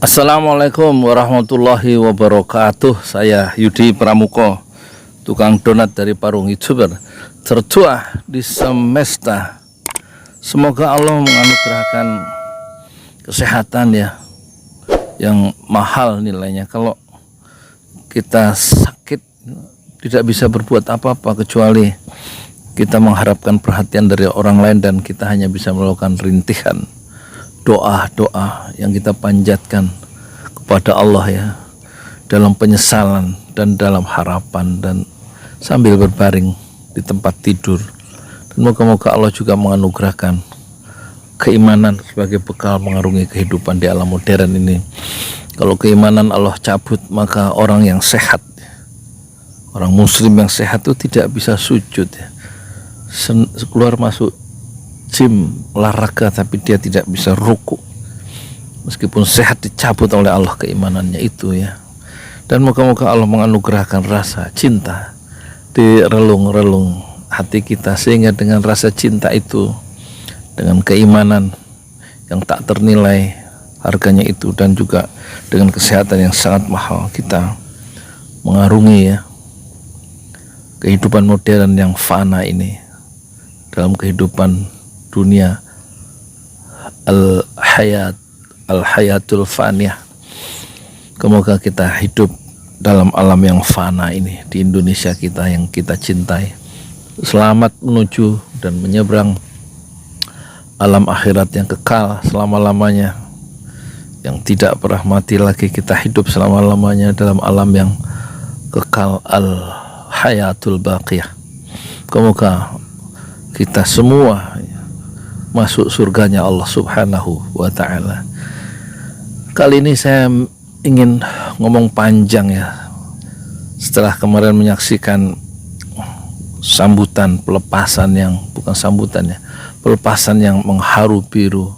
Assalamualaikum warahmatullahi wabarakatuh. Saya Yudi Pramuko, tukang donat dari Parung YouTuber tertua di semesta. Semoga Allah menganugerahkan kesehatan ya, yang mahal nilainya. Kalau kita sakit tidak bisa berbuat apa-apa kecuali kita mengharapkan perhatian dari orang lain, dan kita hanya bisa melakukan rintihan doa-doa yang kita panjatkan kepada Allah ya, dalam penyesalan dan dalam harapan, dan sambil berbaring di tempat tidur. Dan moga-moga Allah juga menganugerahkan keimanan sebagai bekal mengarungi kehidupan di alam modern ini. Kalau keimanan Allah cabut, maka orang yang sehat, orang muslim yang sehat itu tidak bisa sujud ya. Keluar masuk gym olahraga tapi dia tidak bisa ruku, meskipun sehat, dicabut oleh Allah keimanannya itu ya. Dan moga-moga Allah menganugerahkan rasa cinta di relung-relung hati kita, sehingga dengan rasa cinta itu, dengan keimanan yang tak ternilai harganya itu, dan juga dengan kesehatan yang sangat mahal, kita mengarungi ya kehidupan modern yang fana ini. Dalam kehidupan dunia al-hayatul faniyah, semoga kita hidup dalam alam yang fana ini di Indonesia kita yang kita cintai, selamat menuju dan menyeberang alam akhirat yang kekal selama-lamanya, yang tidak pernah mati lagi. Kita hidup selama-lamanya dalam alam yang kekal, al-hayatul baqiyah. Semoga kita semua masuk surganya Allah Subhanahu wa ta'ala. Kali ini saya ingin ngomong panjang ya, setelah kemarin menyaksikan sambutan pelepasan yang bukan sambutan ya, pelepasan yang mengharu biru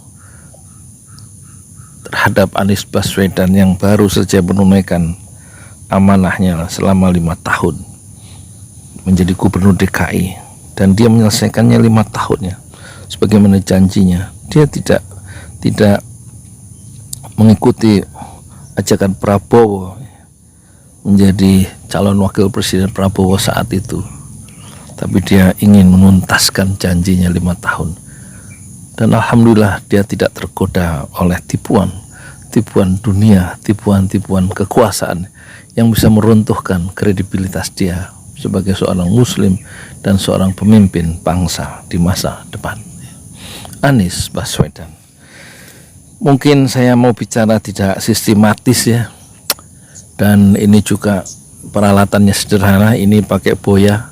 terhadap Anies Baswedan yang baru saja menunaikan amanahnya selama 5 tahun menjadi gubernur DKI, dan dia menyelesaikannya 5 tahunnya sebagaimana janjinya. Dia tidak mengikuti ajakan Prabowo menjadi calon wakil presiden Prabowo saat itu, tapi dia ingin menuntaskan janjinya 5 tahun. Dan alhamdulillah dia tidak tergoda oleh tipuan dunia, tipuan kekuasaan yang bisa meruntuhkan kredibilitas dia sebagai seorang muslim dan seorang pemimpin bangsa di masa depan. Anies Baswedan. Mungkin saya mau bicara tidak sistematis ya, dan ini juga peralatannya sederhana. Ini pakai boya,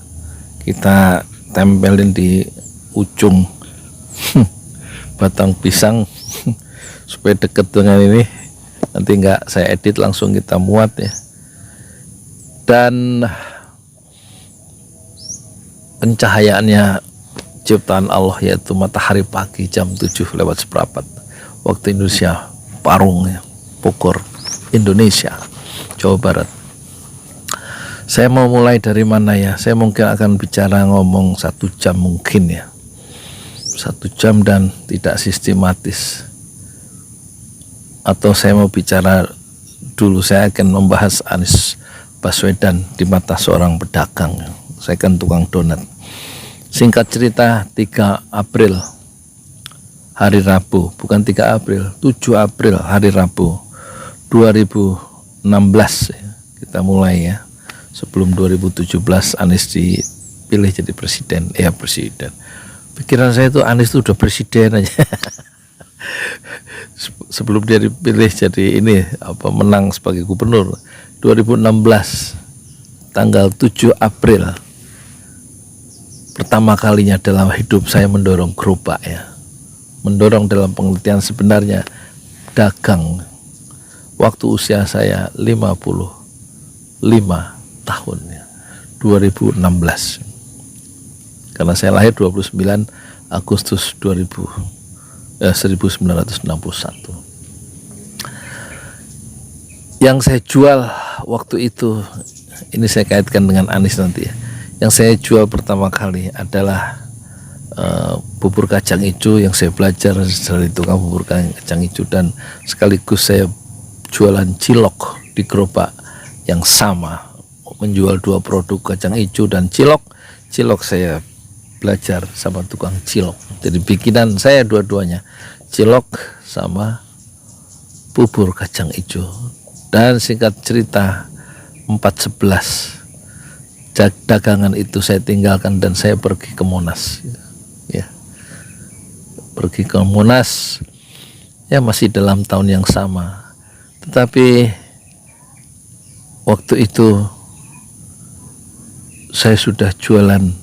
kita tempelin di ujung batang pisang supaya dekat dengan ini. Nanti enggak saya edit, langsung kita muat ya. Dan pencahayaannya ciptaan Allah, yaitu matahari pagi jam 7:04 waktu Indonesia, Parung ya, Bogor, Indonesia, Jawa Barat. Saya mau mulai dari mana ya? Saya mungkin akan bicara ngomong 1 jam mungkin ya, 1 jam dan tidak sistematis. Atau saya mau bicara dulu, saya akan membahas Anies Baswedan di mata seorang pedagang. Saya kan tukang donat. Singkat cerita, 3 April hari Rabu, bukan 3 April, 7 April hari Rabu 2016 ya, kita mulai ya. Sebelum 2017 Anies dipilih jadi presiden. Pikiran saya itu Anies itu udah presiden aja. Sebelum dia dipilih jadi menang sebagai gubernur 2016 tanggal 7 April. Pertama kalinya dalam hidup saya mendorong gerobak ya. Mendorong dalam pengertian sebenarnya dagang. Waktu usia saya 55 tahun ya, 2016. Karena saya lahir 29 Agustus 1961. Yang saya jual waktu itu, ini saya kaitkan dengan Anies nanti ya. Yang saya jual pertama kali adalah bubur kacang hijau yang saya belajar dari tukang bubur kacang hijau, dan sekaligus saya jualan cilok di gerobak yang sama, menjual 2 produk, kacang hijau dan cilok. Cilok saya belajar sama tukang cilok, jadi bikinan saya dua-duanya, cilok sama bubur kacang hijau. Dan singkat cerita 4.11 dagangan itu saya tinggalkan dan saya pergi ke Monas, ya, pergi ke Monas, ya masih dalam tahun yang sama, tetapi waktu itu saya sudah jualan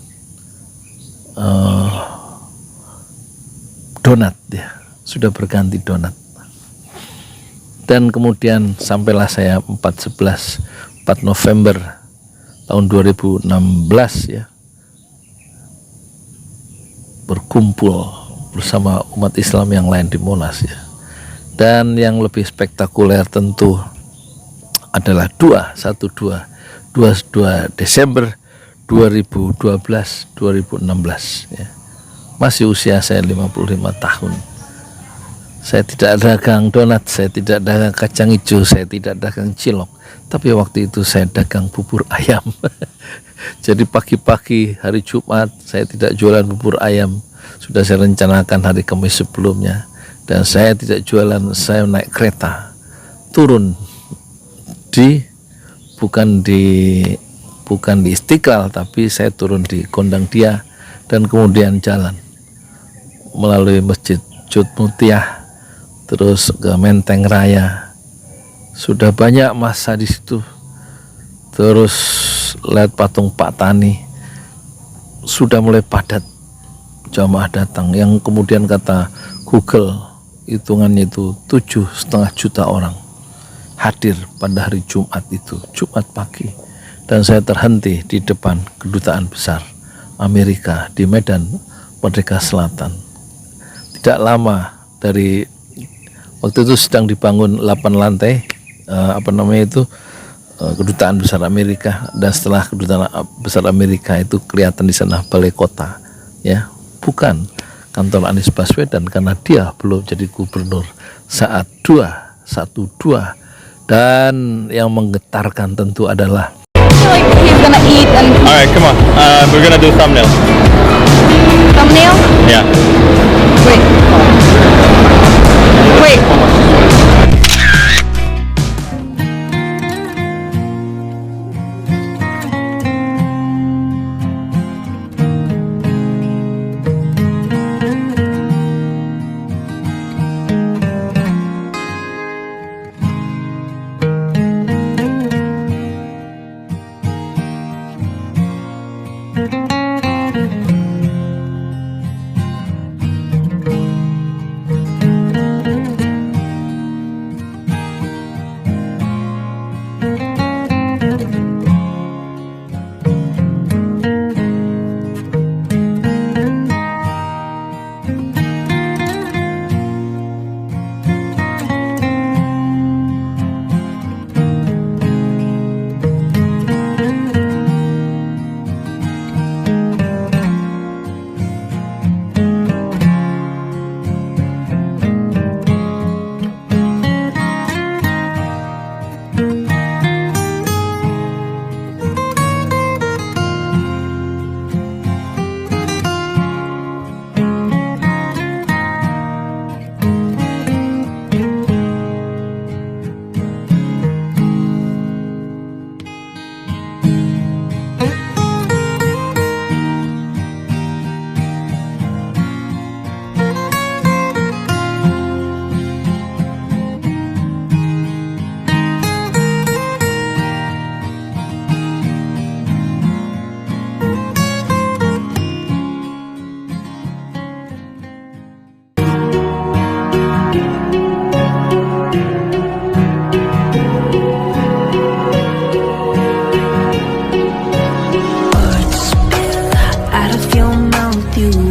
donat, ya, sudah berganti donat. Dan kemudian sampailah saya 4 November tahun 2016, ya, berkumpul bersama umat Islam yang lain di Monas, ya. Dan yang lebih spektakuler tentu adalah 22 Desember 2016, ya. Masih usia saya 55 tahun. Saya tidak dagang donat, saya tidak dagang kacang hijau, saya tidak dagang cilok, tapi waktu itu saya dagang bubur ayam. Jadi pagi-pagi hari Jumat saya tidak jualan bubur ayam, sudah saya rencanakan hari Kamis sebelumnya. Dan saya tidak jualan, saya naik kereta, turun bukan di Istiqlal, tapi saya turun di Gondang Dia dan kemudian jalan melalui Masjid Jud Mutia, terus ke Menteng Raya. Sudah banyak masa di situ. Terus lihat patung Pak Tani, sudah mulai padat jamaah datang, yang kemudian kata Google hitungannya itu 7,5 juta orang hadir pada hari Jumat itu, Jumat pagi. Dan saya terhenti di depan kedutaan besar Amerika di Medan Merdeka Selatan. Tidak lama dari waktu itu sedang dibangun 8 lantai kedutaan besar Amerika, dan setelah kedutaan besar Amerika itu kelihatan di sana balai kota, ya, bukan kantor Anies Baswedan karena dia belum jadi gubernur saat 212. Dan yang menggetarkan tentu adalah Alright, come on. We're gonna do thumbnail. Thumbnail? Yeah. Wait. Wait. Out of your mouth, you